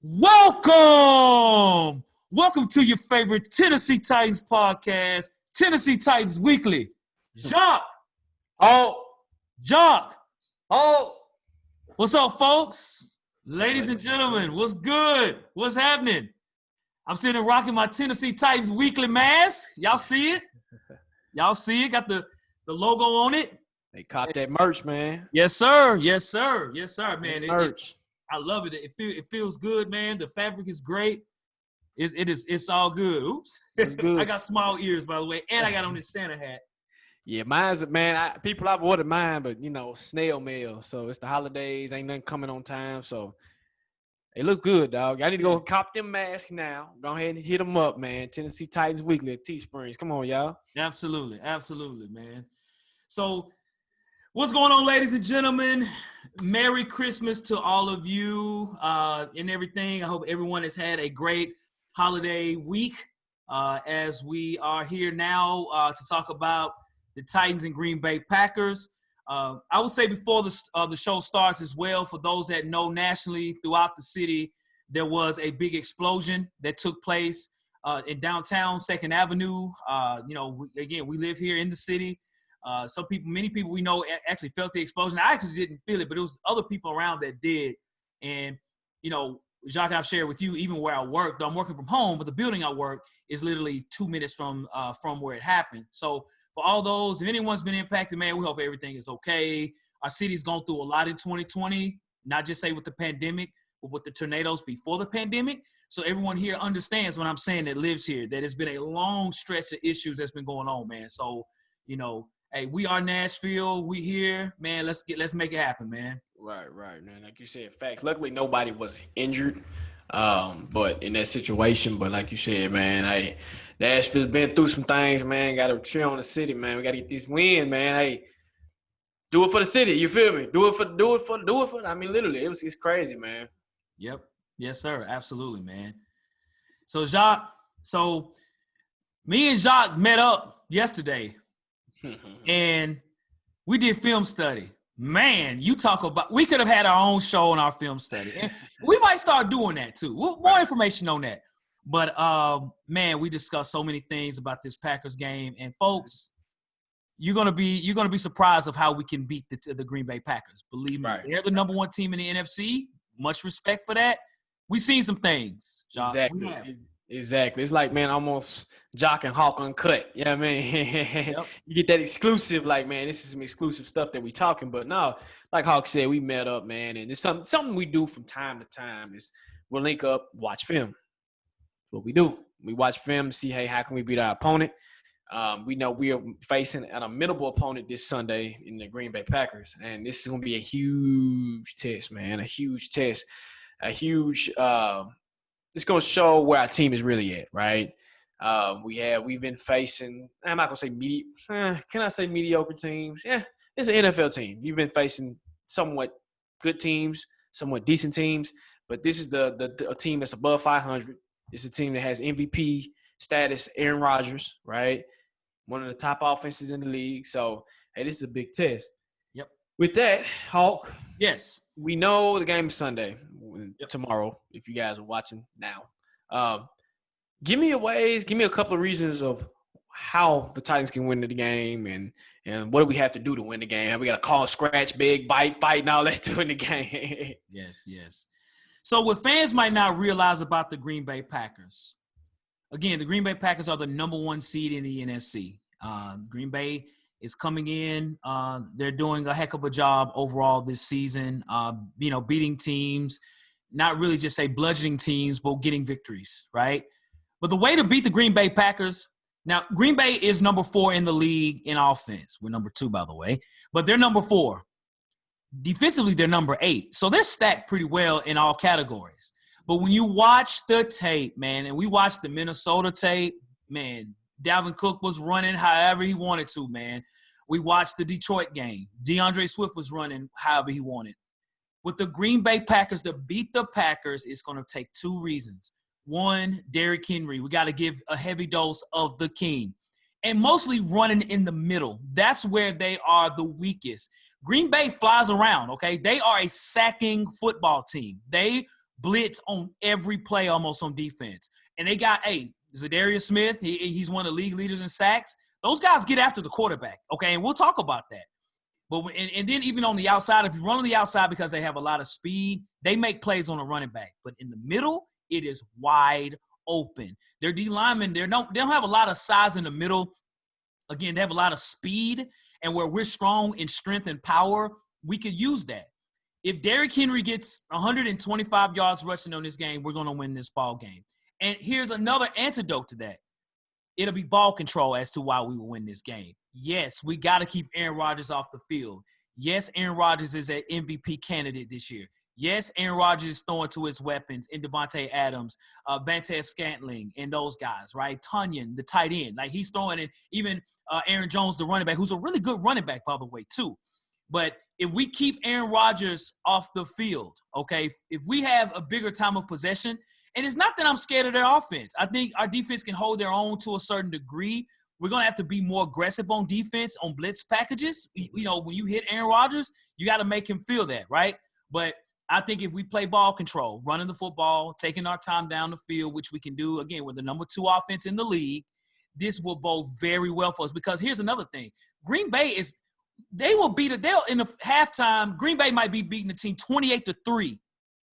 Welcome to your favorite Tennessee Titans podcast, Tennessee Titans Weekly. Jacques. Jacques. What's up, folks? Ladies and gentlemen, what's good? What's happening? I'm sitting rocking my Tennessee Titans Weekly mask. Y'all see it? Got the logo on it. They caught that merch, man. Yes, sir, man. Merch. I love it. It feels good, man. The fabric is great. It's all good. Oops. Good. I got small ears, by the way, and I got on this Santa hat. Yeah, mine's, man, people have ordered mine, but, snail mail. So it's the holidays. Ain't nothing coming on time. So it looks good, dog. I need to go cop them masks now. Go ahead and hit them up, man. Tennessee Titans Weekly at Teesprings. Come on, y'all. Absolutely, man. So what's going on, ladies and gentlemen? Merry Christmas to all of you and everything. I hope everyone has had a great holiday week as we are here now to talk about the Titans and Green Bay Packers. I would say before the show starts as well, for those that know nationally throughout the city, there was a big explosion that took place in downtown 2nd Avenue. We live here in the city. Many people we know actually felt the explosion. I actually didn't feel it, but it was other people around that did. And, Jacques, I've shared with you, even where I work, though I'm working from home, but the building I work is literally 2 minutes from where it happened. So for all those, if anyone's been impacted, man, we hope everything is okay. Our city's gone through a lot in 2020, not just say with the pandemic, but with the tornadoes before the pandemic. So everyone here understands what I'm saying that lives here, that it's been a long stretch of issues that's been going on, man. So, hey, we are Nashville. We here, man. Let's make it happen, man. Right, man. Like you said, facts. Luckily, nobody was injured, but in that situation. But like you said, man, Nashville's been through some things, man. Got to cheer on the city, man. We got to get this win, man. Hey, do it for the city. You feel me? Do it for. I mean, literally, it's crazy, man. Yep. Yes, sir. Absolutely, man. So Jacques, me and Jacques met up yesterday. And we did film study. Man, you talk about – we could have had our own show on our film study. And we might start doing that too. More information on that. But, man, we discussed so many things about this Packers game. And, folks, you're gonna be surprised of how we can beat the Green Bay Packers. Believe me. Right. They're the number one team in the NFC. Much respect for that. We've seen some things, Jacques. Exactly. It's like, man, almost Jock and Hawk uncut. You know what I mean? Yep. You get that exclusive, like, man, this is some exclusive stuff that we talking. But no, like Hawk said, we met up, man. And it's something we do from time to time is we'll link up, watch film. That's what we do. We watch film, see, hey, how can we beat our opponent? We know we are facing an amenable opponent this Sunday in the Green Bay Packers. And this is going to be a huge test, man, a huge test. It's going to show where our team is really at, right? We've been facing, I'm not going to say can I say mediocre teams? Yeah, it's an NFL team. You've been facing somewhat good teams, somewhat decent teams, but this is a team that's above 500. It's a team that has MVP status, Aaron Rodgers, right? One of the top offenses in the league. So, hey, this is a big test. Yep. With that, Hawk. Yes. We know the game is Sunday, tomorrow, if you guys are watching now. Give me a couple of reasons of how the Titans can win the game and what do we have to do to win the game. Have we got to call, scratch, big, bite, and all that to win the game? Yes. So what fans might not realize about the Green Bay Packers, again, the Green Bay Packers are the number one seed in the NFC. Green Bay is coming in. They're doing a heck of a job overall this season, beating teams, not really just say bludgeoning teams, but getting victories, right? But the way to beat the Green Bay Packers, now Green Bay is number 4 in the league in offense. We're number 2, by the way, but they're number 4. Defensively, they're number 8. So they're stacked pretty well in all categories. But when you watch the tape, man, and we watched the Minnesota tape, man, Dalvin Cook was running however he wanted to, man. We watched the Detroit game. DeAndre Swift was running however he wanted. With the Green Bay Packers, to beat the Packers, it's going to take 2 reasons. One, Derrick Henry. We got to give a heavy dose of the king. And mostly running in the middle. That's where they are the weakest. Green Bay flies around, okay? They are a sacking football team. They blitz on every play almost on defense. And they got, Zadarius Smith, he's one of the league leaders in sacks. Those guys get after the quarterback, okay? And we'll talk about that. But and then even on the outside, if you run on the outside because they have a lot of speed, they make plays on a running back. But in the middle, it is wide open. Their D linemen, they don't have a lot of size in the middle. Again, they have a lot of speed, and where we're strong in strength and power, we could use that. If Derrick Henry gets 125 yards rushing on this game, we're going to win this ball game. And here's another antidote to that. It'll be ball control as to why we will win this game. Yes, we got to keep Aaron Rodgers off the field. Yes, Aaron Rodgers is an MVP candidate this year. Yes, Aaron Rodgers is throwing to his weapons in Devontae Adams, Vantez Scantling, and those guys, right? Tunyon, the tight end. Like, he's throwing in even Aaron Jones, the running back, who's a really good running back, by the way, too. But if we keep Aaron Rodgers off the field, okay, if we have a bigger time of possession, and it's not that I'm scared of their offense. I think our defense can hold their own to a certain degree. We're going to have to be more aggressive on defense, on blitz packages. You know, when you hit Aaron Rodgers, you got to make him feel that, right? But I think if we play ball control, running the football, taking our time down the field, which we can do, again, with the number 2 offense in the league, this will bode very well for us. Because here's another thing. Green Bay in the halftime, Green Bay might be beating the team 28-3.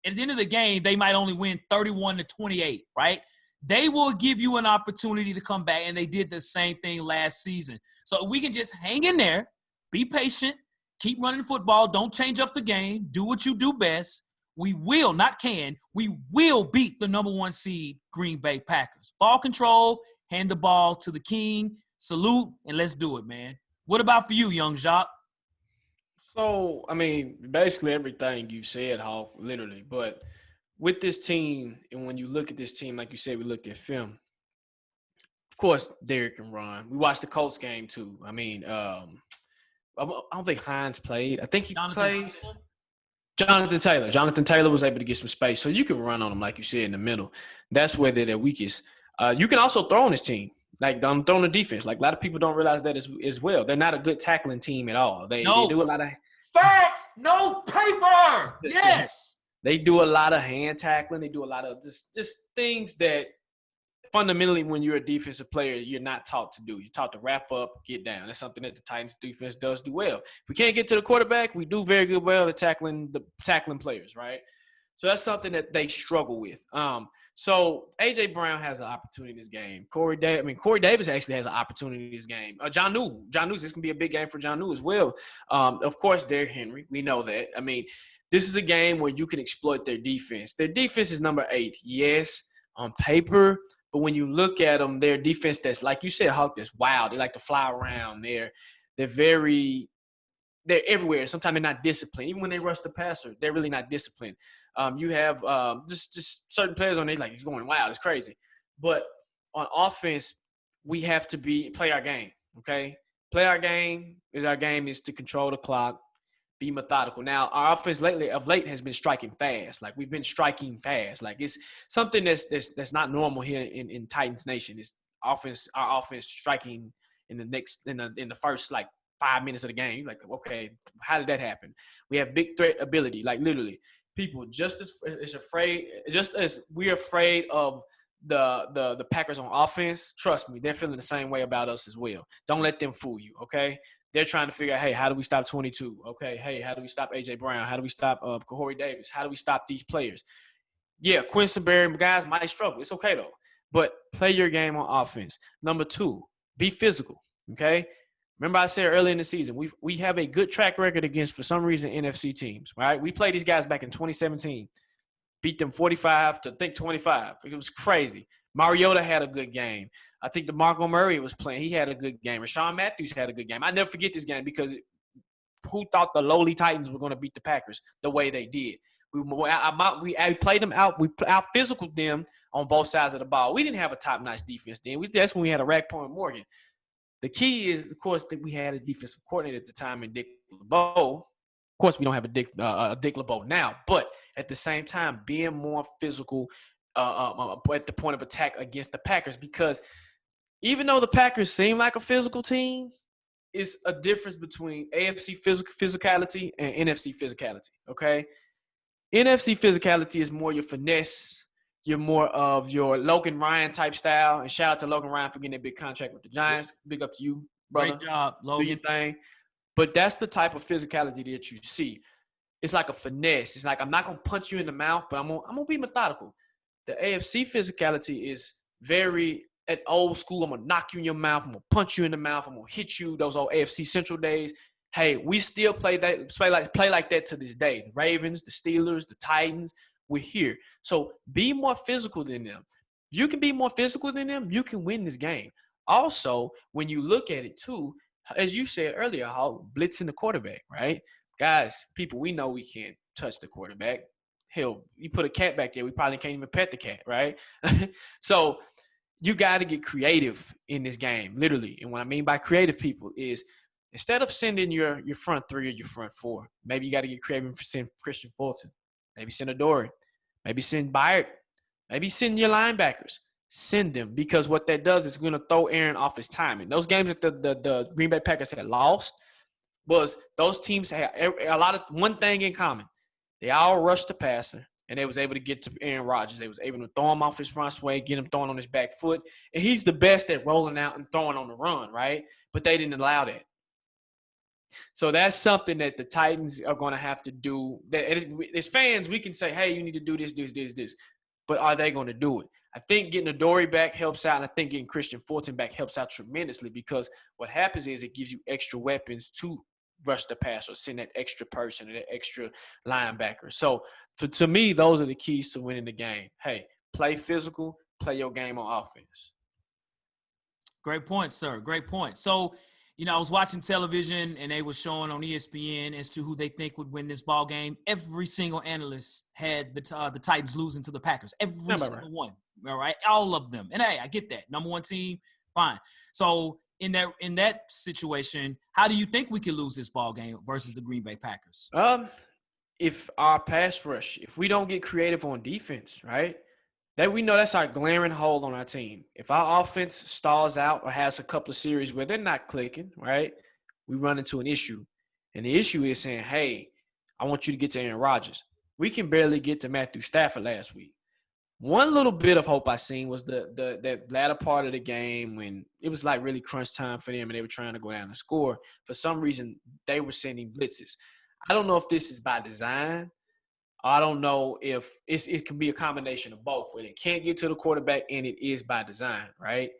At the end of the game, they might only win 31-28, right? They will give you an opportunity to come back, and they did the same thing last season. So we can just hang in there, be patient, keep running football, don't change up the game, do what you do best. We will beat the number 1 seed Green Bay Packers. Ball control, hand the ball to the king, salute, and let's do it, man. What about for you, young Jacques? So, I mean, basically everything you said, Hawk, literally. But with this team, and when you look at this team, like you said, we looked at film. Of course, Derrick can run. We watched the Colts game too. I mean, I don't think Hines played. I think he played. Jonathan Taylor. Jonathan Taylor was able to get some space. So you can run on him, like you said, in the middle. That's where they're their weakest. You can also throw on this team. Like, I'm throwing the defense. Like, a lot of people don't realize that as well. They're not a good tackling team at all. They do a lot of – facts, no paper. Yes. They do a lot of hand tackling. They do a lot of just things that fundamentally when you're a defensive player, you're not taught to do. You're taught to wrap up, get down. That's something that the Titans defense does do well. If we can't get to the quarterback, we do very good well at tackling players, right? So that's something that they struggle with. So A.J. Brown has an opportunity in this game. Corey Davis actually has an opportunity in this game. Jonnu, this can be a big game for Jonnu as well. Of course, Derrick Henry. We know that. I mean, this is a game where you can exploit their defense. Their defense is number 8, yes, on paper. But when you look at them, their defense that's, like you said, Hawk, that's wild. They like to fly around. They're everywhere. Sometimes they're not disciplined. Even when they rush the passer, they're really not disciplined. You have just certain players on there, like, it's going wild. It's crazy. But on offense, we have to play our game, okay? Play our game. Our game is to control the clock, be methodical. Now, our offense of late has been striking fast. Like, we've been striking fast. Like, it's something that's not normal here in Titans Nation. It's our offense striking in the first, like, 5 minutes of the game. You're like, okay, how did that happen? We have big threat ability. Like, literally, people just as we're afraid of the Packers on offense, trust me, they're feeling the same way about us as well. Don't let them fool you, okay? They're trying to figure out, hey, how do we stop 22? Okay, hey, how do we stop A.J. Brown? How do we stop Corey Davis? How do we stop these players? Yeah, Quinsonberry guys might struggle. It's okay, though. But play your game on offense. Number 2, be physical, okay? Remember I said earlier in the season, we have a good track record against, for some reason, NFC teams, right? We played these guys back in 2017, beat them 45-25. It was crazy. Mariota had a good game. I think DeMarco Murray was playing. He had a good game. Rashawn Matthews had a good game. I never forget this game because who thought the lowly Titans were going to beat the Packers the way they did? We played them out. We out-physicaled them on both sides of the ball. We didn't have a top-notch defense then. That's when we had a Rackpo Morgan. The key is, of course, that we had a defensive coordinator at the time in Dick LeBeau. Of course, we don't have a Dick LeBeau now, but at the same time, being more physical at the point of attack against the Packers, because even though the Packers seem like a physical team, it's a difference between AFC physicality and NFC physicality, okay? NFC physicality is more your finesse. You're more of your Logan Ryan type style. And shout out to Logan Ryan for getting a big contract with the Giants. Big up to you, brother. Great job, Logan. Do your thing. But that's the type of physicality that you see. It's like a finesse. It's like, I'm not going to punch you in the mouth, but I'm gonna be methodical. The AFC physicality is very at old school. I'm going to knock you in your mouth. I'm going to punch you in the mouth. I'm going to hit you. Those old AFC Central days. Hey, we still play like that to this day. The Ravens, the Steelers, the Titans, we're here. So be more physical than them. You can be more physical than them. You can win this game. Also, when you look at it too, as you said earlier, how blitzing the quarterback, right? Guys, people, we know we can't touch the quarterback. Hell, you put a cat back there, we probably can't even pet the cat, right? So you got to get creative in this game, literally. And what I mean by creative, people, is instead of sending your front three or your front four, maybe you got to get creative and send Christian Fulton. Maybe send Adoree. Maybe send Byard. Maybe send your linebackers. Send them, because what that does is going to throw Aaron off his timing. Those games that the Green Bay Packers had lost was those teams had one thing in common. They all rushed the passer, and they was able to get to Aaron Rodgers. They was able to throw him off his front sway, get him throwing on his back foot. And he's the best at rolling out and throwing on the run, right? But they didn't allow that. So that's something that the Titans are going to have to do. As fans, we can say, hey, you need to do this, this, this, this. But are they going to do it? I think getting Adoree back helps out, and I think getting Christian Fulton back helps out tremendously, because what happens is it gives you extra weapons to rush the pass or send that extra person or that extra linebacker. So to me, those are the keys to winning the game. Hey, play physical, play your game on offense. Great point, sir. Great point. So, I was watching television and they were showing on ESPN as to who they think would win this ball game. Every single analyst had the Titans losing to the Packers. Every single one. All right, all of them. And hey, I get that. Number one team, fine. So in that situation, how do you think we could lose this ball game versus the Green Bay Packers? If our pass rush, if we don't get creative on defense, right? That we know that's our glaring hole on our team. If our offense stalls out or has a couple of series where they're not clicking, right, we run into an issue. And the issue is saying, hey, I want you to get to Aaron Rodgers. We can barely get to Matthew Stafford last week. One little bit of hope I seen was the latter part of the game when it was like really crunch time for them and they were trying to go down and score. For some reason, they were sending blitzes. I don't know if this is by design. I don't know if it can be a combination of both, where they can't get to the quarterback and it is by design, right?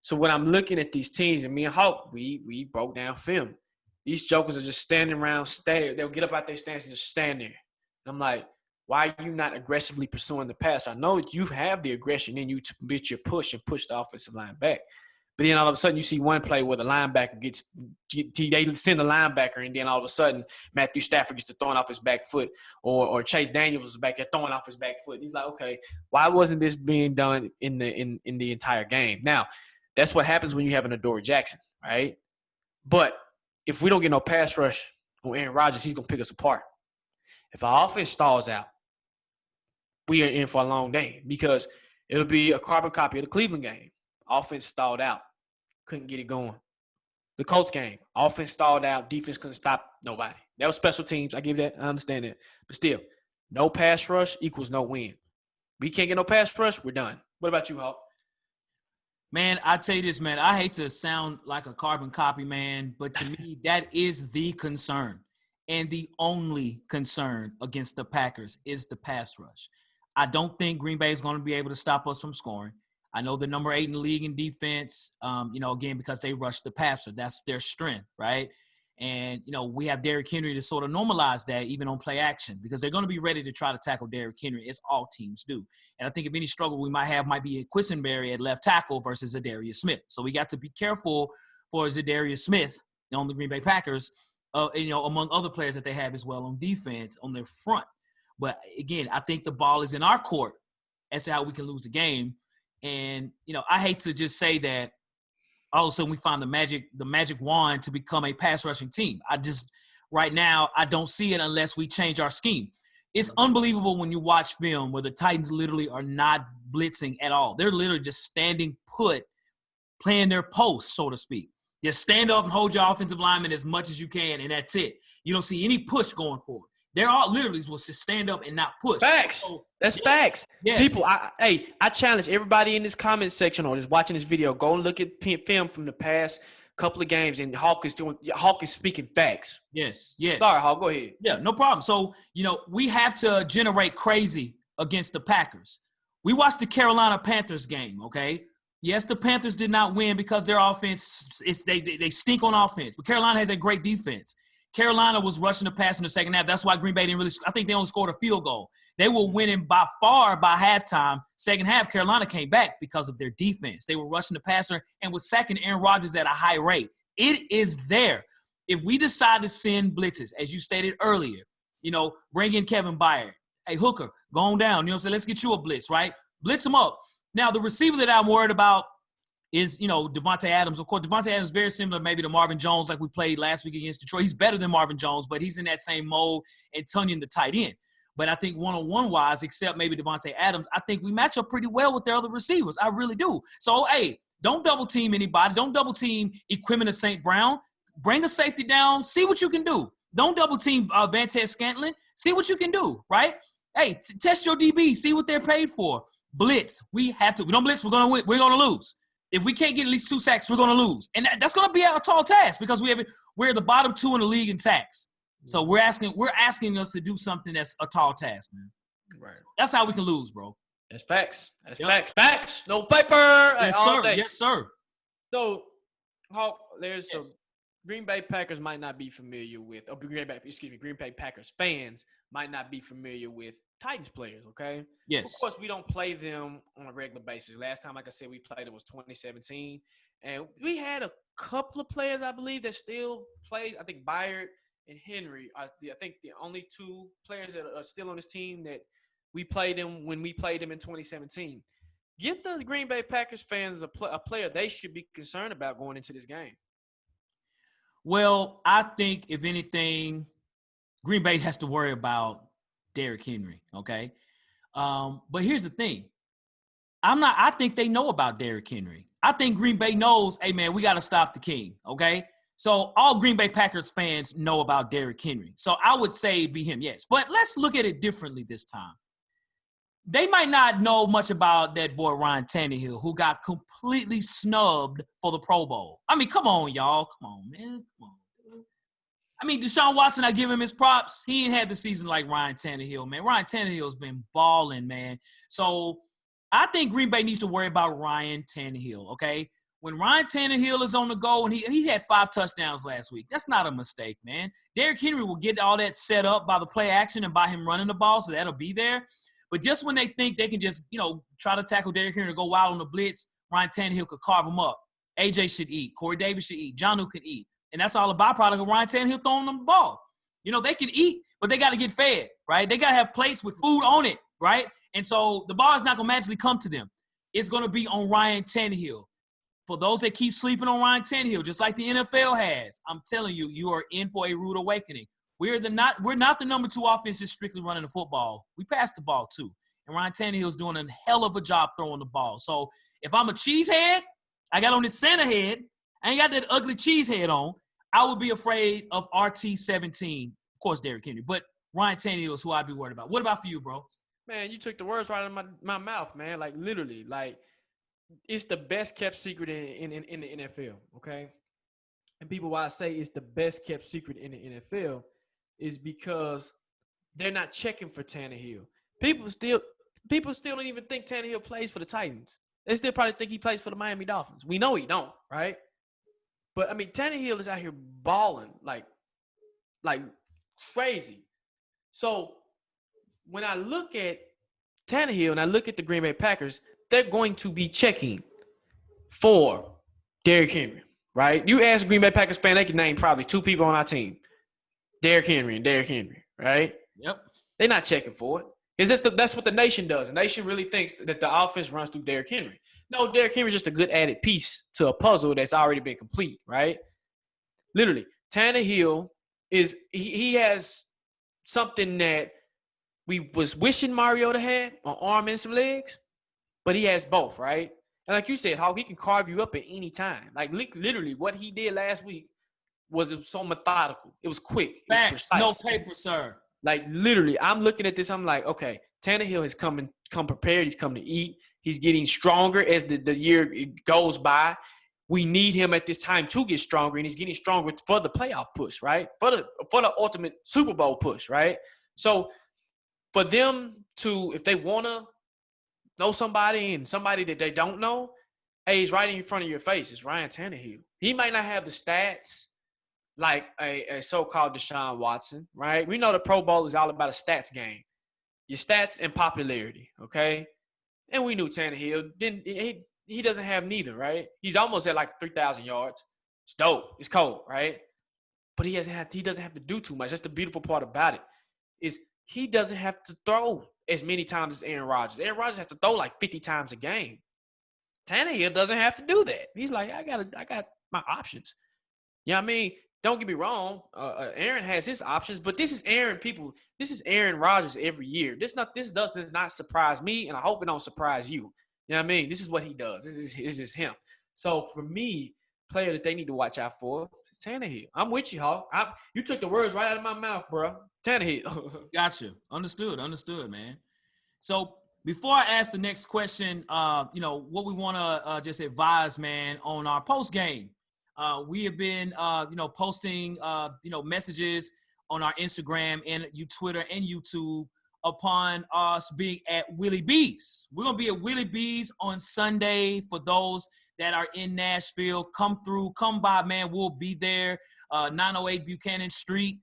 So when I'm looking at these teams, and me and Hawk, we broke down film. These jokers are just standing around, they'll get up out their stance and just stand there. And I'm like, why are you not aggressively pursuing the pass? I know you have the aggression in you to get your push and push the offensive line back. But then all of a sudden you see one play where the linebacker they send a linebacker, and then all of a sudden Matthew Stafford gets to throwing off his back foot, or Chase Daniels is back there throwing off his back foot. He's like, okay, why wasn't this being done in the entire game? Now, that's what happens when you have an Adoree Jackson, right? But if we don't get no pass rush on Aaron Rodgers, he's going to pick us apart. If our offense stalls out, we are in for a long day, because it'll be a carbon copy of the Cleveland game. Offense stalled out. Couldn't get it going. The Colts game. Offense stalled out. Defense couldn't stop nobody. That was special teams. I give that. I understand that. But still, no pass rush equals no win. We can't get no pass rush, we're done. What about you, Hawk? Man, I tell you this, man. I hate to sound like a carbon copy, man, but to me, that is the concern. And the only concern against the Packers is the pass rush. I don't think Green Bay is going to be able to stop us from scoring. I know they're number 8 in the league in defense, again, because they rush the passer. That's their strength, right? And, we have Derrick Henry to sort of normalize that even on play action, because they're going to be ready to try to tackle Derrick Henry, as all teams do. And I think if any struggle we might have might be a Quisenberry at left tackle versus Zadarius Smith. So we got to be careful for Zadarius Smith on the Green Bay Packers, among other players that they have as well on defense on their front. But, again, I think the ball is in our court as to how we can lose the game. And, I hate to just say that all of a sudden we find the magic wand to become a pass rushing team. Right now, I don't see it unless we change our scheme. It's unbelievable when you watch film where the Titans literally are not blitzing at all. They're literally just standing put, playing their post, so to speak. Just stand up and hold your offensive lineman as much as you can, and that's it. You don't see any push going forward. They're all literally was to stand up and not push. Facts. So, That's facts. Yes. People, I challenge everybody in this comment section or is watching this video, go and look at film from the past couple of games, and Hawk is speaking facts. Yes. Sorry, Hawk, go ahead. Yeah, no problem. So, we have to generate crazy against the Packers. We watched the Carolina Panthers game, okay? Yes, the Panthers did not win because their offense, they stink on offense. But Carolina has a great defense. Carolina was rushing the pass in the second half. That's why Green Bay didn't really – I think they only scored a field goal. They were winning by halftime. Second half, Carolina came back because of their defense. They were rushing the passer and was sacking Aaron Rodgers at a high rate. It is there. If we decide to send blitzes, as you stated earlier, bring in Kevin Byard. Hey, Hooker, go on down. Let's get you a blitz, right? Blitz them up. Now, the receiver that I'm worried about is, Devontae Adams. Of course, Devontae Adams is very similar maybe to Marvin Jones like we played last week against Detroit. He's better than Marvin Jones, but he's in that same mold, and Tunyon the tight end. But I think one-on-one wise, except maybe Devontae Adams, I think we match up pretty well with their other receivers. I really do. So, hey, don't double-team anybody. Don't double-team Equipment St. Brown. Bring a safety down. See what you can do. Don't double-team Vantez Scantling. See what you can do, right? Hey, test your DB. See what they're paid for. Blitz. We have to. We don't blitz. We're going to win. We're going to lose. If we can't get at least 2 sacks, we're going to lose. And that's going to be a tall task because we're the bottom 2 in the league in sacks. So we're asking us to do something that's a tall task, man. Right. That's how we can lose, bro. That's facts. That's facts. Facts. No paper. Yes, sir. Yes, sir. So, Hawk, there's some Green Bay Packers might not be familiar with, Green Bay Packers fans might not be familiar with Titans players, okay? Yes. Of course, we don't play them on a regular basis. Last time, like I said, we played it was 2017. And we had a couple of players, I believe, that still plays. I think Byard and Henry are, I think, the only 2 players that are still on this team that we played them when we played them in 2017. Give the Green Bay Packers fans a player they should be concerned about going into this game. Well, I think, if anything, Green Bay has to worry about Derrick Henry, okay? But here's the thing. I think they know about Derrick Henry. I think Green Bay knows, hey, man, we got to stop the king, okay? So all Green Bay Packers fans know about Derrick Henry. So I would say it'd be him, yes. But let's look at it differently this time. They might not know much about that boy Ryan Tannehill, who got completely snubbed for the Pro Bowl. I mean, come on, y'all. Come on, man. Come on. I mean, Deshaun Watson, I give him his props. He ain't had the season like Ryan Tannehill, man. Ryan Tannehill's been balling, man. So I think Green Bay needs to worry about Ryan Tannehill, okay? When Ryan Tannehill is on the go, and he had 5 touchdowns last week, that's not a mistake, man. Derrick Henry will get all that set up by the play action and by him running the ball, so that'll be there. But just when they think they can just, try to tackle Derrick Henry and go wild on the blitz, Ryan Tannehill could carve him up. AJ should eat. Corey Davis should eat. Jonnu could eat. And that's all a byproduct of Ryan Tannehill throwing them the ball. They can eat, but they got to get fed, right? They got to have plates with food on it, right? And so the ball is not going to magically come to them. It's going to be on Ryan Tannehill. For those that keep sleeping on Ryan Tannehill, just like the NFL has, I'm telling you, you are in for a rude awakening. We're not the number 2 offense just strictly running the football. We pass the ball too. And Ryan Tannehill's doing a hell of a job throwing the ball. So if I'm a cheesehead, I got on this Santa head, I ain't got that ugly cheese head on, I would be afraid of RT17. Of course, Derrick Henry. But Ryan Tannehill is who I'd be worried about. What about for you, bro? Man, you took the words right out of my mouth, man. Like, literally. Like, it's the best kept secret in the NFL, okay? And people, why I say it's the best kept secret in the NFL is because they're not checking for Tannehill. People still don't even think Tannehill plays for the Titans. They still probably think he plays for the Miami Dolphins. We know he don't, right? But, I mean, Tannehill is out here balling like crazy. So, when I look at Tannehill and I look at the Green Bay Packers, they're going to be checking for Derrick Henry, right? You ask a Green Bay Packers fan, they can name probably 2 people on our team. Derrick Henry and Derrick Henry, right? Yep. They're not checking for it. Because that's what the nation does. The nation really thinks that the offense runs through Derrick Henry. No, Derrick Henry is just a good added piece to a puzzle that's already been complete, right? Literally, Tannehill he has something that we was wishing Mariota had, an arm and some legs, but he has both, right? And like you said, how he can carve you up at any time. Like literally what he did last week was so methodical. It was quick. It was Facts. precise. No paper, sir. Like literally, I'm looking at this. I'm like, okay, Tannehill has come prepared. He's come to eat. He's getting stronger as the year goes by. We need him at this time to get stronger, and he's getting stronger for the playoff push, right? For the ultimate Super Bowl push, right? So for them to, if they want to know somebody and somebody that they don't know, hey, he's right in front of your face. It's Ryan Tannehill. He might not have the stats like a so-called Deshaun Watson, right? We know the Pro Bowl is all about a stats game. Your stats and popularity, okay? And we knew Tannehill didn't. He doesn't have neither, right? He's almost at like 3,000 yards. It's dope. It's cold, right? But he doesn't have to do too much. That's the beautiful part about it is he doesn't have to throw as many times as Aaron Rodgers. Aaron Rodgers has to throw like 50 times a game. Tannehill doesn't have to do that. He's like, I got my options. You know what I mean? Don't get me wrong. Aaron has his options, but this is Aaron. People, this is Aaron Rodgers every year. This does not surprise me, and I hope it don't surprise you. You know what I mean? This is what he does. This is him. So for me, player that they need to watch out for is Tannehill. I'm with you, Hawk. You took the words right out of my mouth, bro. Tannehill. Gotcha. Understood, man. So before I ask the next question, what we want to just advise, man, on our post game. We have been, posting, messages on our Instagram and Twitter and YouTube upon us being at Willie B's. We're going to be at Willie B's on Sunday. For those that are in Nashville, come by, man. We'll be there, 908 Buchanan Street,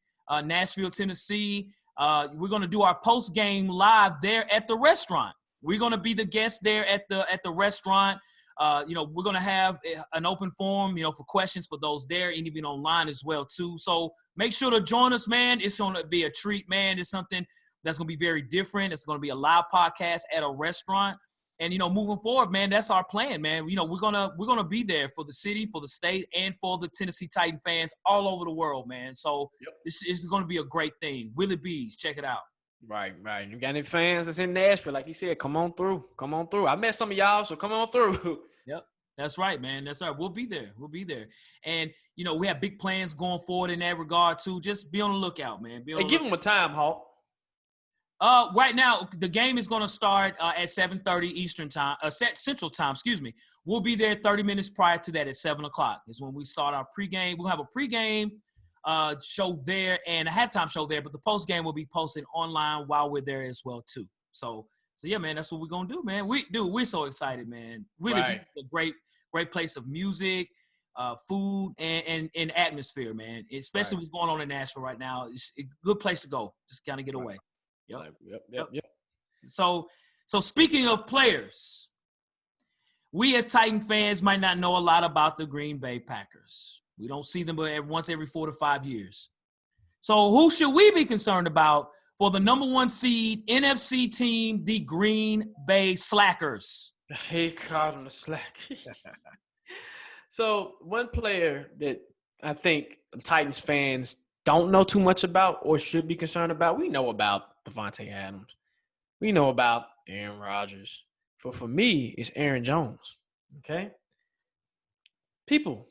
Nashville, Tennessee. We're going to do our post-game live there at the restaurant. We're going to be the guests there at the restaurant. We're going to have an open forum, for questions for those there and even online as well, too. So make sure to join us, man. It's going to be a treat, man. It's something that's going to be very different. It's going to be a live podcast at a restaurant. And, moving forward, man, that's our plan, man. We're going to be there for the city, for the state, and for the Tennessee Titan fans all over the world, man. So It's going to be a great thing. Willie B's, check it out. Right. You got any fans that's in Nashville? Like you said, come on through. I met some of y'all, so come on through. Yep. That's right, man. That's right. We'll be there. And, we have big plans going forward in that regard, too. Just be on the lookout, man. Give them a time, Hawk. Right now, the game is going to start at 7:30 Eastern time, Central time, excuse me. We'll be there 30 minutes prior to that at 7 o'clock is when we start our pregame. We'll have a pregame show there and a halftime show there, but the postgame will be posted online while we're there as well, too. So yeah, man, that's what we're going to do, man. We're so excited, man. Really a great place of music, food, and atmosphere, man. Especially what's going on in Nashville right now. It's a good place to go. Just kind of get away. Yep. So speaking of players, we as Titan fans might not know a lot about the Green Bay Packers. We don't see them but once every 4 to 5 years. So who should we be concerned about for the number 1 seed NFC team, the Green Bay Slackers? He called them the Slack. So one player that I think Titans fans don't know too much about or should be concerned about, we know about Devontae Adams. We know about Aaron Rodgers. For me, it's Aaron Jones, okay? People,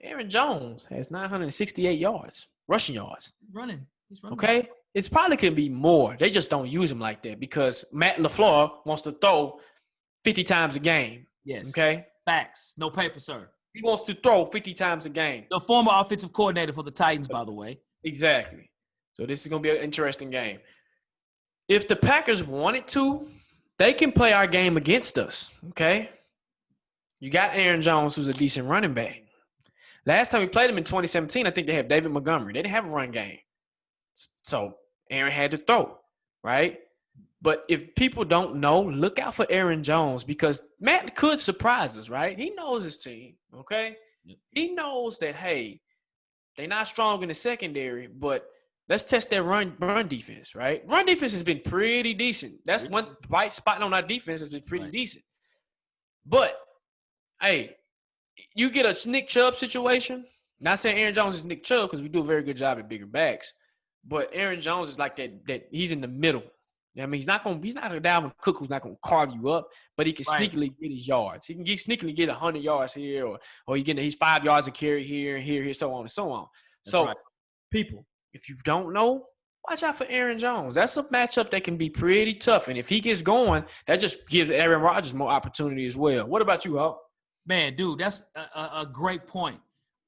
Aaron Jones has 968 yards, rushing yards. He's running. Okay? It's probably could be more. They just don't use him like that because Matt LaFleur wants to throw 50 times a game. Yes. Okay? Facts. No paper, sir. He wants to throw 50 times a game. The former offensive coordinator for the Titans, by the way. Exactly. So this is going to be an interesting game. If the Packers wanted to, they can play our game against us, okay? You got Aaron Jones, who's a decent running back. Last time we played him in 2017, I think they have David Montgomery. They didn't have a run game. So Aaron had to throw, right? But if people don't know, look out for Aaron Jones because Matt could surprise us, right? He knows his team, okay? Yep. He knows that, hey, they're not strong in the secondary, but let's test their run defense, right? Run defense has been pretty decent. That's one bright spot on our defense has been pretty decent. But, hey, you get a Nick Chubb situation. Not saying Aaron Jones is Nick Chubb because we do a very good job at bigger backs. But Aaron Jones is like that he's in the middle. I mean, he's not a Dalvin Cook who's not going to carve you up, but he can sneakily get his yards. He can sneakily get 100 yards here, or he's 5 yards a carry here and here, so on and so on. People, if you don't know, watch out for Aaron Jones. That's a matchup that can be pretty tough. And if he gets going, that just gives Aaron Rodgers more opportunity as well. What about you, Hawk? Man, dude, that's a great point.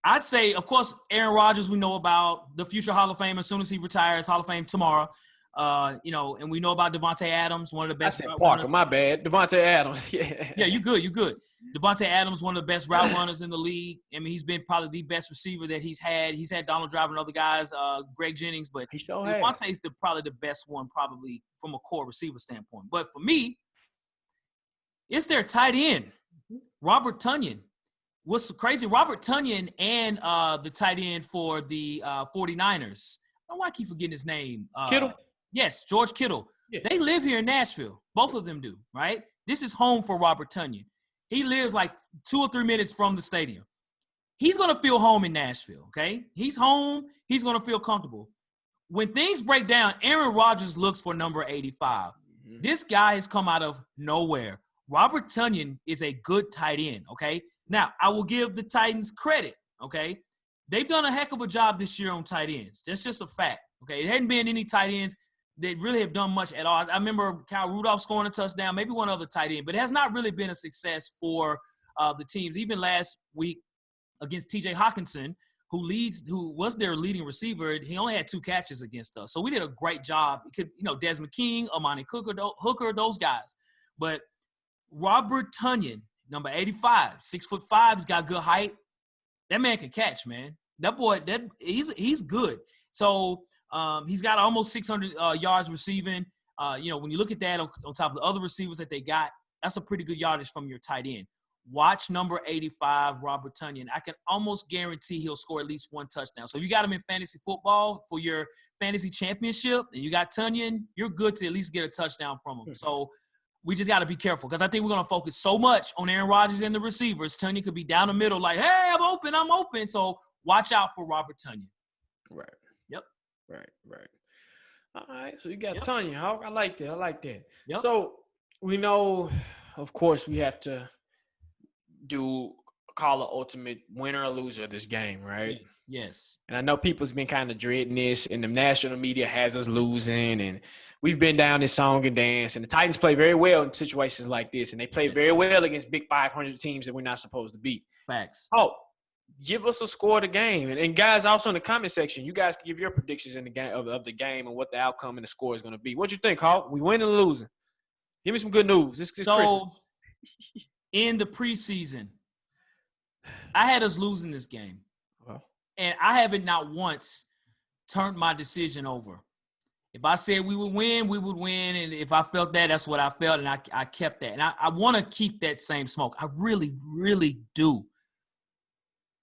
I'd say, of course, Aaron Rodgers, we know about the future Hall of Fame as soon as he retires, Hall of Fame tomorrow. And we know about Devontae Adams, one of the best. I said Parker, my bad. Devontae Adams. Yeah, you good. Devontae Adams, one of the best route runners in the league. I mean, he's been probably the best receiver that he's had. He's had Donald Driver and other guys, Greg Jennings, but Devontae's probably the best one, probably from a core receiver standpoint. But for me, it's their tight end, Robert Tonyan. What's crazy, Robert Tonyan and the tight end for the 49ers. I don't know why I keep forgetting his name. Kittle? Yes, George Kittle. Yeah. They live here in Nashville. Both of them do, right? This is home for Robert Tonyan. He lives like 2 or 3 minutes from the stadium. He's going to feel home in Nashville, okay? He's home. He's going to feel comfortable. When things break down, Aaron Rodgers looks for number 85. Mm-hmm. This guy has come out of nowhere. Robert Tonyan is a good tight end, okay? Now, I will give the Titans credit, okay? They've done a heck of a job this year on tight ends. That's just a fact, okay? There hadn't been any tight ends that really have done much at all. I remember Kyle Rudolph scoring a touchdown, maybe one other tight end, but it has not really been a success for the teams. Even last week against T.J. Hawkinson, who was their leading receiver, he only had 2 catches against us. So we did a great job. Desmond King, Amani Hooker, those guys. But Robert Tonyan, number 85, 6'5", he's got good height. That man can catch, man. That boy, he's good. So he's got almost 600 yards receiving. When you look at that on top of the other receivers that they got, that's a pretty good yardage from your tight end. Watch number 85, Robert Tonyan. I can almost guarantee he'll score at least 1 touchdown. So if you got him in fantasy football for your fantasy championship and you got Tonyan, you're good to at least get a touchdown from him. So we just got to be careful because I think we're going to focus so much on Aaron Rodgers and the receivers. Tonyan could be down the middle like, hey, I'm open. So watch out for Robert Tonyan. Right. Yep. Right. All right. So you got Tonyan. I like that. Yep. So we know, of course, we have to call an ultimate winner or loser of this game, right? Yes. And I know people's been kind of dreading this, and the national media has us losing, and we've been down this song and dance, and the Titans play very well in situations like this, and they play very well against big 500 teams that we're not supposed to beat. Facts. Oh, give us a score of the game. And guys, also in the comment section, you guys can give your predictions in the game of the game and what the outcome and the score is going to be. What you think, Hawk? We winning or losing? Give me some good news. It's Christmas. In the preseason, I had us losing this game. And I haven't not once turned my decision over. If I said we would win, we would win. And if I felt that, that's what I felt. And I kept that. And I want to keep that same smoke. I really, really do.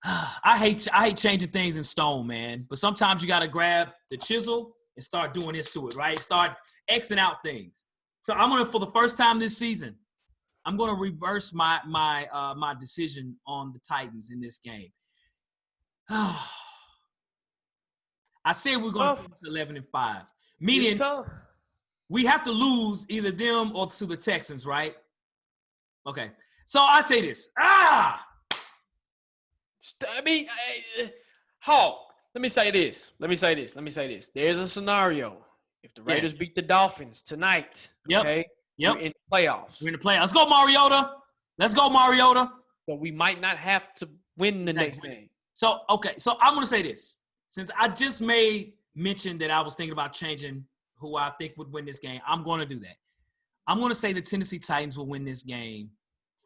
I hate changing things in stone, man. But sometimes you got to grab the chisel and start doing this to it, right? Start Xing out things. So I'm going to, for the first time this season, I'm going to reverse my decision on the Titans in this game. I said we're going to finish 11-5, meaning we have to lose either them or to the Texans, right? Okay. So I'll tell you this. Hawk, let me say this. There's a scenario. If the Raiders beat the Dolphins tonight, okay? Yep. We're in the playoffs. We're in the playoffs. Let's go, Mariota. So we might not have to win the next game. So I'm going to say this. Since I just made mention that I was thinking about changing who I think would win this game, I'm going to do that. I'm going to say the Tennessee Titans will win this game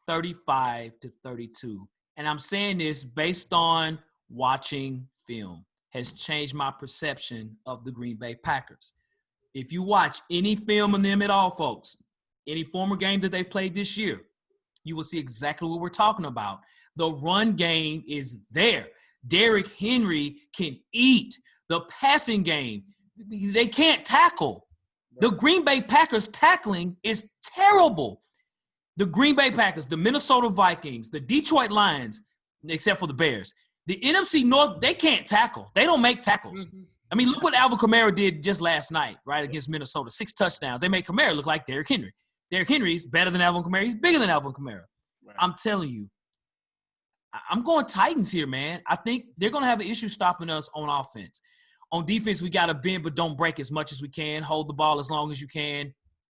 35-32. And I'm saying this based on watching film has changed my perception of the Green Bay Packers. If you watch any film on them at all, folks, any former game that they played this year, you will see exactly what we're talking about. The run game is there. Derrick Henry can eat. The passing game, they can't tackle. The Green Bay Packers tackling is terrible. The Green Bay Packers, the Minnesota Vikings, the Detroit Lions, except for the Bears, the NFC North, they can't tackle. They don't make tackles. Mm-hmm. I mean, look what Alvin Kamara did just last night, right, against Minnesota. 6 touchdowns. They made Kamara look like Derrick Henry. Derrick Henry's better than Alvin Kamara. He's bigger than Alvin Kamara. Right. I'm telling you. I'm going Titans here, man. I think they're going to have an issue stopping us on offense. On defense, we got to bend but don't break as much as we can. Hold the ball as long as you can.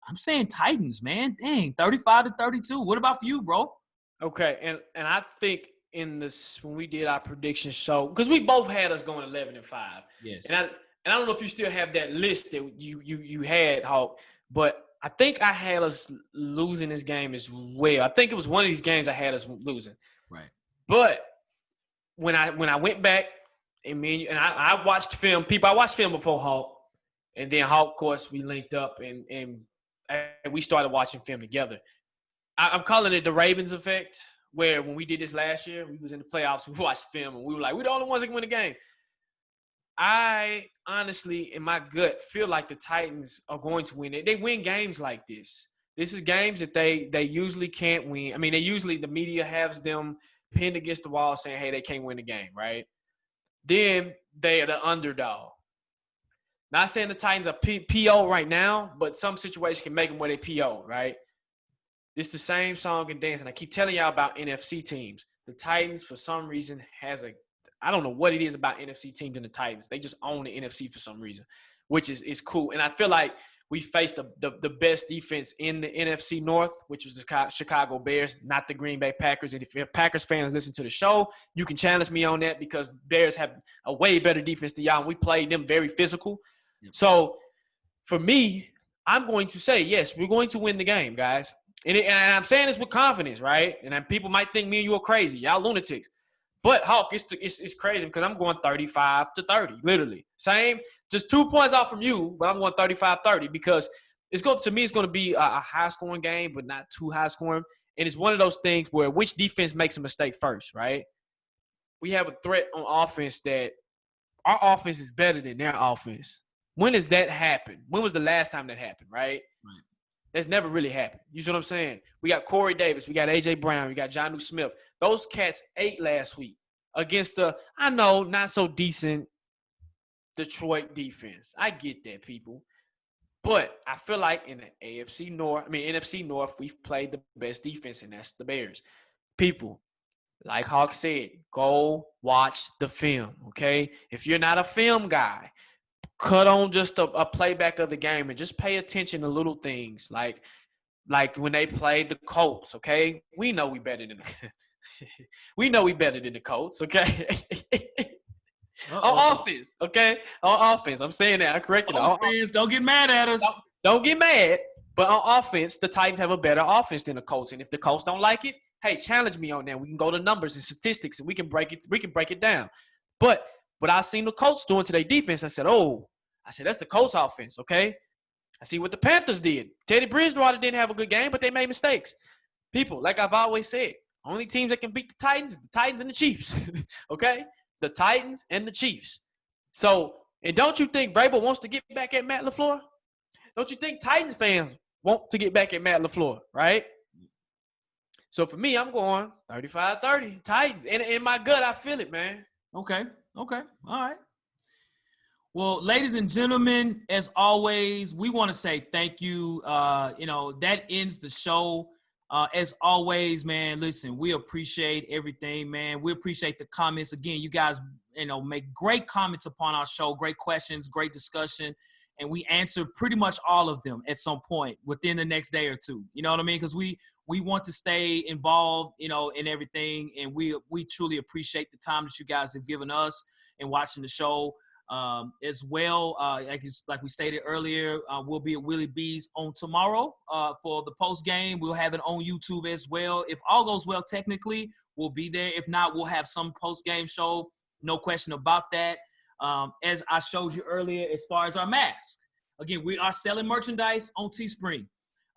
I'm saying Titans, man. Dang, 35-32. What about for you, bro? Okay, and I think in this when we did our prediction show, because we both had us going 11-5. Yes. And I don't know if you still have that list that you had, Hawk, but I think I had us losing this game as well. I think it was one of these games I had us losing. Right. But when I went back and I watched film, I watched film before Hawk, and then Hawk, of course, we linked up and we started watching film together. I'm calling it the Ravens effect, where when we did this last year, we was in the playoffs, we watched film, and we were like, we're the only ones that can win the game. I honestly, in my gut, feel like the Titans are going to win it. They win games like this. This is games that they usually can't win. I mean, the media has them pinned against the wall saying, hey, they can't win the game, right? Then they are the underdog. Not saying the Titans are PO right now, but some situations can make them where they PO, right? It's the same song and dance, and I keep telling y'all about NFC teams. The Titans, for some reason, I don't know what it is about NFC teams and the Titans. They just own the NFC for some reason, which is cool. And I feel like we faced the best defense in the NFC North, which was the Chicago Bears, not the Green Bay Packers. And if Packers fans listen to the show, you can challenge me on that because Bears have a way better defense than y'all, and we played them very physical. Yep. So, for me, I'm going to say, yes, we're going to win the game, guys. And I'm saying this with confidence, right? And then people might think me and you are crazy. Y'all lunatics. But, Hawk, it's crazy because I'm going 35-30, literally. Same, just 2 points off from you, but I'm going 35-30 because it's going to be a high-scoring game, but not too high-scoring. And it's one of those things where which defense makes a mistake first, right? We have a threat on offense that our offense is better than their offense. When does that happen? When was the last time that happened, right? Right. That's never really happened. You see what I'm saying? We got Corey Davis. We got A.J. Brown. We got Jonnu Smith. Those cats ate last week against I know, not so decent Detroit defense. I get that, people. But I feel like in the NFC North, we've played the best defense, and that's the Bears. People, like Hawk said, go watch the film, okay? If you're not a film guy, cut on just a playback of the game and just pay attention to little things like when they played the Colts, okay? We know we better than the Colts, okay? On offense, okay? On offense. I'm saying that. I corrected it. Offense, don't get mad at us. Don't get mad. But on offense, the Titans have a better offense than the Colts. And if the Colts don't like it, hey, challenge me on that. We can go to numbers and statistics and we can break it down. But what I seen the Colts doing to their defense, I said, that's the Colts offense, okay? I see what the Panthers did. Teddy Bridgewater didn't have a good game, but they made mistakes. People, like I've always said, only teams that can beat the Titans is the Titans and the Chiefs, okay? The Titans and the Chiefs. So, and don't you think Vrabel wants to get back at Matt LaFleur? Don't you think Titans fans want to get back at Matt LaFleur, right? So, for me, I'm going 35-30, Titans. And in my gut, I feel it, man. Okay. All right. Well, ladies and gentlemen, as always, we want to say thank you. That ends the show. As always, man, listen, we appreciate everything, man. We appreciate the comments. Again, you guys, make great comments upon our show, great questions, great discussion, and we answer pretty much all of them at some point within the next day or two. You know what I mean? Because we want to stay involved, in everything, and we truly appreciate the time that you guys have given us in watching the show. As well, like we stated earlier, we'll be at Willie B's on tomorrow for the post game. We'll have it on YouTube as well. If all goes well, technically, we'll be there. If not, we'll have some post game show. No question about that. As I showed you earlier, as far as our mask, again, we are selling merchandise on Teespring.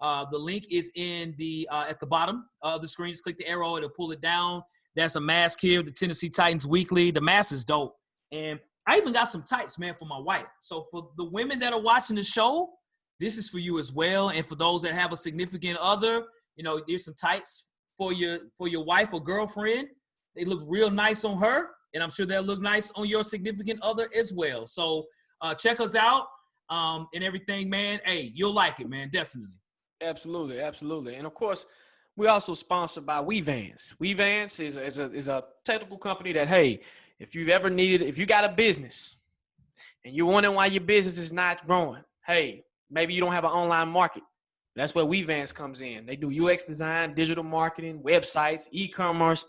The link is in at the bottom of the screen. Just click the arrow; it'll pull it down. That's a mask here, the Tennessee Titans Weekly. The mask is dope, and I even got some tights, man, for my wife. So for the women that are watching the show, this is for you as well. And for those that have a significant other, there's some tights for your wife or girlfriend. They look real nice on her, and I'm sure they'll look nice on your significant other as well. So check us out and everything, man. Hey, you'll like it, man, definitely. Absolutely. And, of course, we're also sponsored by WeVans. WeVans is a technical company that, hey, if you got a business and you're wondering why your business is not growing, hey, maybe you don't have an online market. That's where WeVance comes in. They do UX design, digital marketing, websites, e-commerce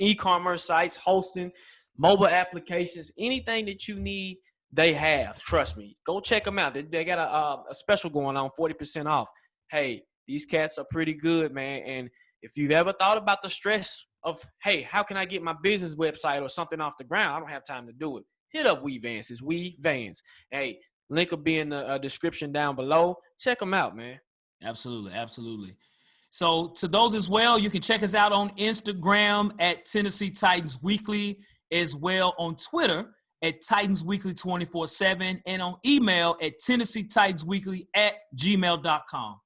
sites, hosting, mobile applications, anything that you need, they have. Trust me. Go check them out. They got a special going on, 40% off. Hey, these cats are pretty good, man. And if you've ever thought about the stress of, hey, how can I get my business website or something off the ground? I don't have time to do it. Hit up WeVance. It's WeVance. Hey, link will be in the description down below. Check them out, man. Absolutely. Absolutely. So to those as well, you can check us out on Instagram at Tennessee Titans Weekly, as well on Twitter at Titans Weekly 24/7, and on email at TennesseeTitansWeekly@gmail.com.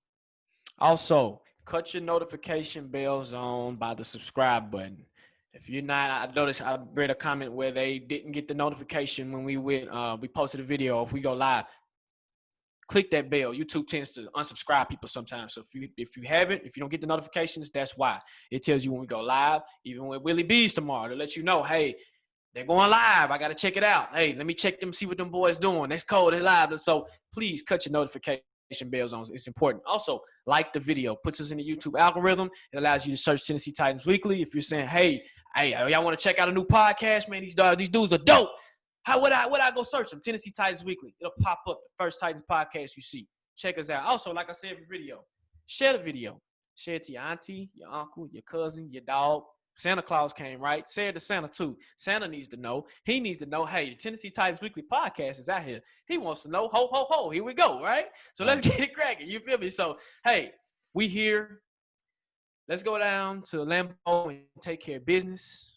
Also, cut your notification bells on by the subscribe button. If you're not, I noticed I read a comment where they didn't get the notification when we posted a video. If we go live, click that bell. YouTube tends to unsubscribe people sometimes. So if you don't get the notifications, that's why. It tells you when we go live, even with Willie B's tomorrow, to let you know, hey, they're going live. I got to check it out. Hey, let me check them, see what them boys doing. That's cold. They're live. And so please cut your notification bells on. It's important. Also, like the video. Puts us in the YouTube algorithm. It allows you to search Tennessee Titans Weekly. If you're saying, hey, y'all want to check out a new podcast, man, these dudes are dope. How would I go search them? Tennessee Titans Weekly. It'll pop up the first Titans podcast you see. Check us out. Also, like I said, every video, share the video. Share it to your auntie, your uncle, your cousin, your dog. Santa Claus came, right? Share it to Santa too. Santa needs to know. He needs to know, hey, the Tennessee Titans Weekly podcast is out here. He wants to know, ho, ho, ho. Here we go, right? So let's get it cracking. You feel me? So, hey, we here. Let's go down to Lambeau and take care of business.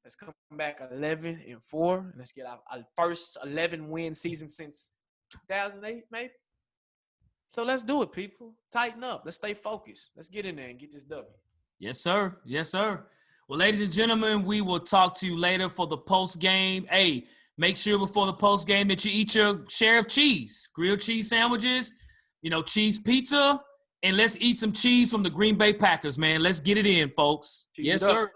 Let's come back 11-4. Let's get our first 11-win season since 2008, maybe. So let's do it, people. Tighten up. Let's stay focused. Let's get in there and get this W. Yes, sir. Yes, sir. Well, ladies and gentlemen, we will talk to you later for the post game. Hey, make sure before the post game that you eat your share of cheese, grilled cheese sandwiches, cheese pizza, and let's eat some cheese from the Green Bay Packers, man. Let's get it in, folks. Yes, sir.